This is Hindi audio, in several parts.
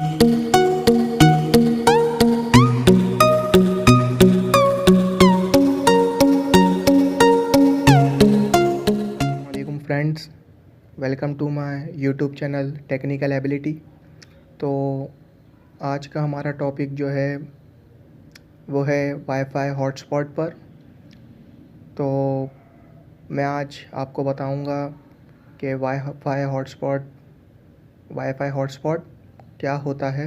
वालेकुम friends, welcome to my YouTube channel technical ability. तो आज का हमारा टॉपिक जो है वो है वाईफाई हॉटस्पॉट पर। तो मैं आज आपको बताऊंगा कि वाईफाई हॉटस्पॉट क्या होता है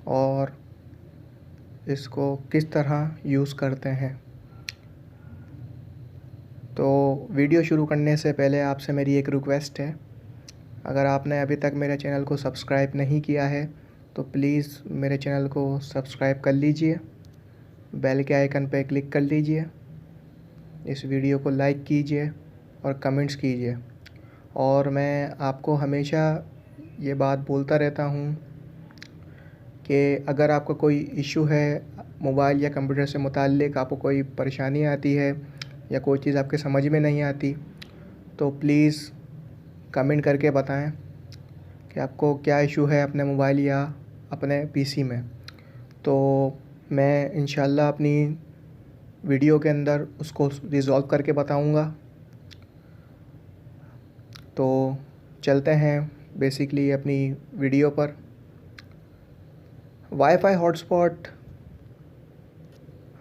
और इसको किस तरह यूज़ करते हैं। तो वीडियो शुरू करने से पहले आपसे मेरी एक रिक्वेस्ट है, अगर आपने अभी तक मेरे चैनल को सब्सक्राइब नहीं किया है तो प्लीज़ मेरे चैनल को सब्सक्राइब कर लीजिए, बेल के आइकन पर क्लिक कर लीजिए, इस वीडियो को लाइक कीजिए और कमेंट्स कीजिए। और मैं आपको हमेशा ये बात बोलता रहता हूँ कि अगर आपका कोई इशू है मोबाइल या कंप्यूटर से मुताल्लिक़, आपको कोई परेशानी आती है या कोई चीज़ आपके समझ में नहीं आती, तो प्लीज़ कमेंट करके बताएं कि आपको क्या इशू है अपने मोबाइल या अपने पीसी में। तो मैं इंशाल्लाह अपनी वीडियो के अंदर उसको रिज़ॉल्व करके बताऊंगा। तो चलते हैं बेसिकली अपनी वीडियो पर। वाईफाई हॉटस्पॉट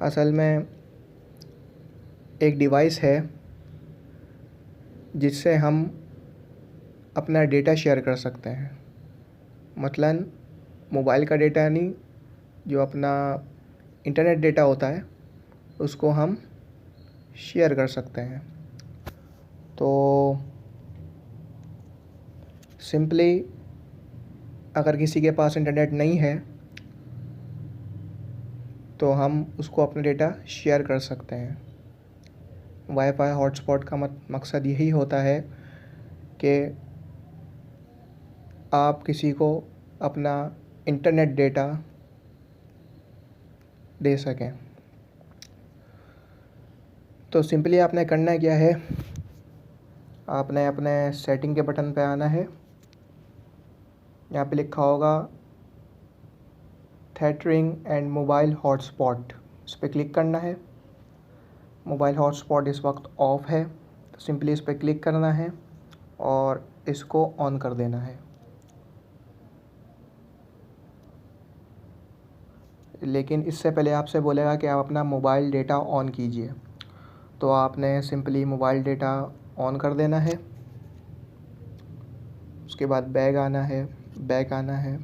असल में एक डिवाइस है जिससे हम अपना डेटा शेयर कर सकते हैं। मसलन मोबाइल का डेटा नहीं, जो अपना इंटरनेट डेटा होता है उसको हम शेयर कर सकते हैं। तो सिंपली अगर किसी के पास इंटरनेट नहीं है तो हम उसको अपना डेटा शेयर कर सकते हैं। वाईफाई हॉटस्पॉट का मकसद यही होता है कि आप किसी को अपना इंटरनेट डेटा दे सकें। तो सिंपली आपने करना क्या है, आपने अपने सेटिंग के बटन पे आना है। यहाँ पे लिखा होगा थेटरिंग एंड मोबाइल हॉटस्पॉट, इस पर क्लिक करना है। मोबाइल हॉटस्पॉट इस वक्त ऑफ़ है तो सिंपली इस पर क्लिक करना है और इसको ऑन कर देना है। लेकिन इससे पहले आपसे बोलेगा कि आप अपना मोबाइल डेटा ऑन कीजिए, तो आपने सिंपली मोबाइल डेटा ऑन कर देना है। उसके बाद बैक आना है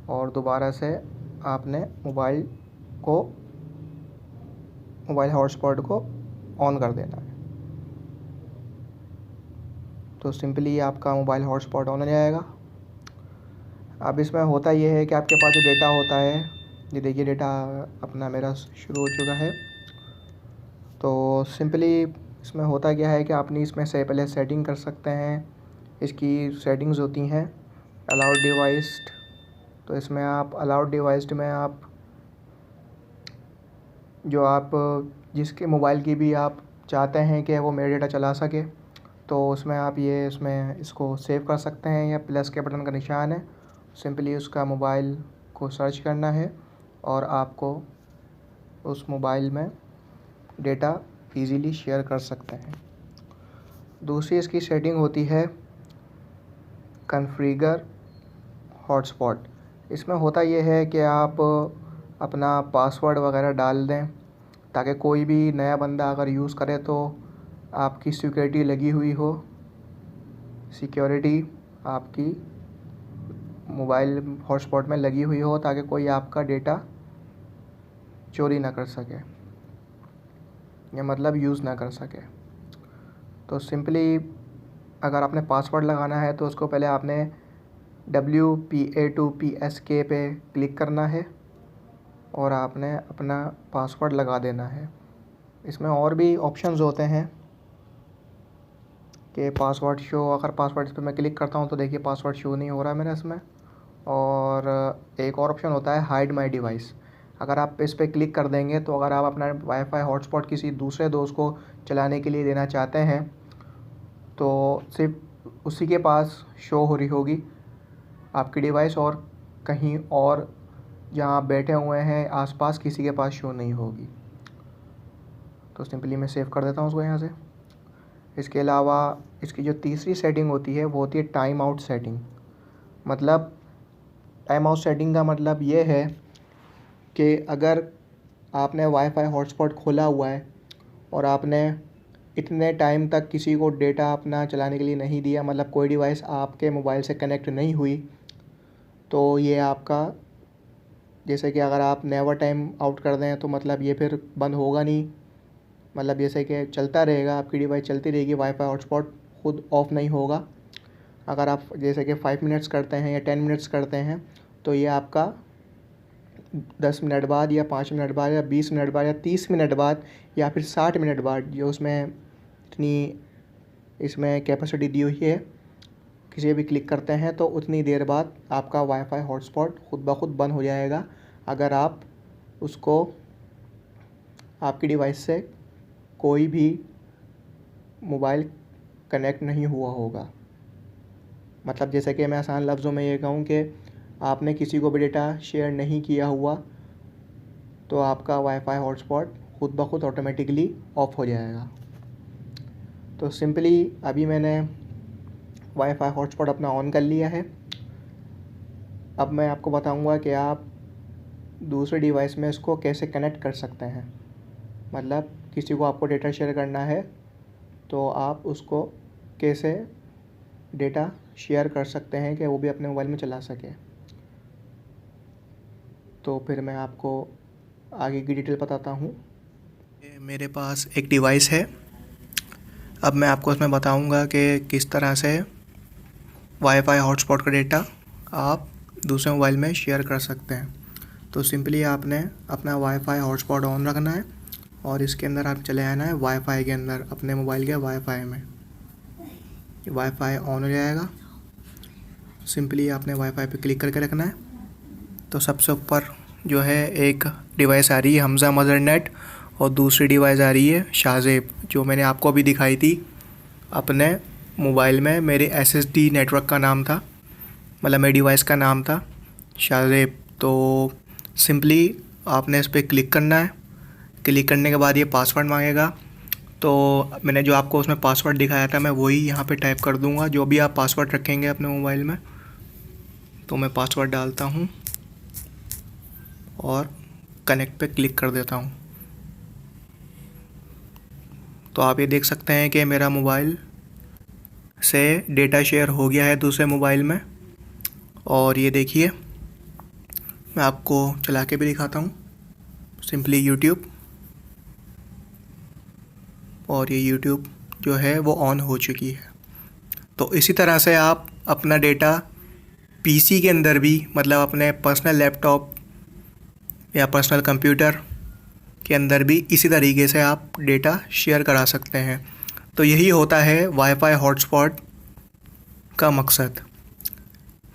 और दोबारा से आपने मोबाइल हॉटस्पॉट को ऑन कर देना है। तो सिंपली आपका मोबाइल हॉटस्पॉट ऑन हो जाएगा। अब इसमें होता ये है कि आपके पास जो डेटा होता है, ये देखिए डेटा अपना मेरा शुरू हो चुका है। तो सिंपली इसमें होता क्या है कि आपने इसमें से पहले सेटिंग कर सकते हैं। इसकी सेटिंग्स होती हैं अलाउड डिवाइस्ड। तो इसमें आप अलाउड डिवाइस्ड में आप जिसके मोबाइल की भी आप चाहते हैं कि वो मेरा डेटा चला सके, तो उसमें आप इसको सेव कर सकते हैं। या प्लस के बटन का निशान है, सिंपली उसका मोबाइल को सर्च करना है और आपको उस मोबाइल में डेटा इजीली शेयर कर सकते हैं। दूसरी इसकी सेटिंग होती है कॉन्फ़िगर हॉटस्पॉट। इसमें होता यह है कि आप अपना पासवर्ड वगैरह डाल दें ताकि कोई भी नया बंदा अगर यूज़ करे तो आपकी सिक्योरिटी लगी हुई हो, सिक्योरिटी आपकी मोबाइल हॉटस्पॉट में लगी हुई हो ताकि कोई आपका डेटा चोरी ना कर सके या मतलब यूज़ ना कर सके। तो सिंपली अगर आपने पासवर्ड लगाना है तो उसको पहले आपने WPA2PSK पे क्लिक करना है और आपने अपना पासवर्ड लगा देना है। इसमें और भी ऑप्शंस होते हैं कि पासवर्ड शो, अगर पासवर्ड इस पर मैं क्लिक करता हूँ तो देखिए पासवर्ड शो नहीं हो रहा है मेरा इसमें। और एक और ऑप्शन होता है हाइड माय डिवाइस। अगर आप इस पर क्लिक कर देंगे तो अगर आप अपना वाईफाई हॉटस्पॉट किसी दूसरे दोस्त को चलाने के लिए देना चाहते हैं तो सिर्फ उसी के पास शो हो रही होगी आपकी डिवाइस और कहीं और जहाँ आप बैठे हुए हैं आसपास किसी के पास शो नहीं होगी। तो सिंपली मैं सेव कर देता हूँ उसको यहाँ से। इसके अलावा इसकी जो तीसरी सेटिंग होती है वो होती है टाइम आउट सेटिंग। मतलब टाइम आउट सेटिंग का मतलब ये है कि अगर आपने वाईफाई हॉटस्पॉट खोला हुआ है और आपने इतने टाइम तक किसी को डेटा अपना चलाने के लिए नहीं दिया, मतलब कोई डिवाइस आपके मोबाइल से कनेक्ट नहीं हुई, तो ये आपका, जैसे कि अगर आप नेवर टाइम आउट कर दें तो मतलब ये फिर बंद होगा नहीं। मतलब जैसे कि चलता रहेगा, आपकी डिवाइस चलती रहेगी, वाईफाई हॉटस्पॉट खुद ऑफ नहीं होगा। अगर आप जैसे कि 5 मिनट्स करते हैं या 10 मिनट्स करते हैं तो ये आपका 10 मिनट बाद या 5 मिनट बाद या 20 मिनट बाद या 30 मिनट बाद या फिर 60 मिनट बाद, जो उसमें इतनी इसमें कैपेसिटी दी हुई है, किसी भी क्लिक करते हैं तो उतनी देर बाद आपका वाईफाई हॉटस्पॉट खुद ब खुद बंद हो जाएगा, अगर आप उसको आपकी डिवाइस से कोई भी मोबाइल कनेक्ट नहीं हुआ होगा। मतलब जैसे कि मैं आसान लफ्ज़ों में ये कहूँ कि आपने किसी को भी डेटा शेयर नहीं किया हुआ तो आपका वाईफाई हॉटस्पॉट खुद ब खुद ऑटोमेटिकली ऑफ हो जाएगा। तो सिंपली अभी मैंने वाईफाई हॉटस्पॉट अपना ऑन कर लिया है। अब मैं आपको बताऊंगा कि आप दूसरे डिवाइस में इसको कैसे कनेक्ट कर सकते हैं। मतलब किसी को आपको डेटा शेयर करना है तो आप उसको कैसे डेटा शेयर कर सकते हैं कि वो भी अपने मोबाइल में चला सके। तो फिर मैं आपको आगे की डिटेल बताता हूँ। मेरे पास एक डिवाइस है, अब मैं आपको उसमें बताऊँगा कि किस तरह से वाईफाई हॉटस्पॉट का डेटा आप दूसरे मोबाइल में शेयर कर सकते हैं। तो सिंपली आपने अपना वाईफाई हॉटस्पॉट ऑन रखना है और इसके अंदर आप चले आना है वाईफाई के अंदर, अपने मोबाइल के वाईफाई में। वाईफाई ऑन हो जाएगा, सिंपली आपने वाईफाई पे क्लिक करके रखना है। तो सबसे ऊपर जो है एक डिवाइस आ रही है हमज़ा मदरनेट और दूसरी डिवाइस आ रही है शाहज़ेब, जो मैंने आपको अभी दिखाई थी अपने मोबाइल में। मेरे SSD नेटवर्क का नाम था, मतलब मेरी डिवाइस का नाम था शाहज़ेब। तो सिंपली आपने इस पर क्लिक करना है। क्लिक करने के बाद ये पासवर्ड मांगेगा, तो मैंने जो आपको उसमें पासवर्ड दिखाया था मैं वही यहाँ पे टाइप कर दूँगा, जो भी आप पासवर्ड रखेंगे अपने मोबाइल में। तो मैं पासवर्ड डालता हूँ और कनेक्ट पे क्लिक कर देता हूँ। तो आप ये देख सकते हैं कि मेरा मोबाइल से डेटा शेयर हो गया है दूसरे मोबाइल में। और ये देखिए मैं आपको चला के भी दिखाता हूँ, सिंपली यूट्यूब, और ये यूट्यूब जो है वो ऑन हो चुकी है। तो इसी तरह से आप अपना डेटा PC के अंदर भी, मतलब अपने पर्सनल लैपटॉप या पर्सनल कंप्यूटर के अंदर भी इसी तरीके से आप डेटा शेयर करा सकते हैं। तो यही होता है वाईफाई हॉटस्पॉट का मकसद।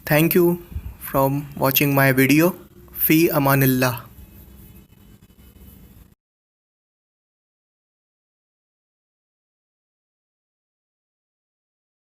Thank you from watching my video. फ़ी अमानिल्लाह।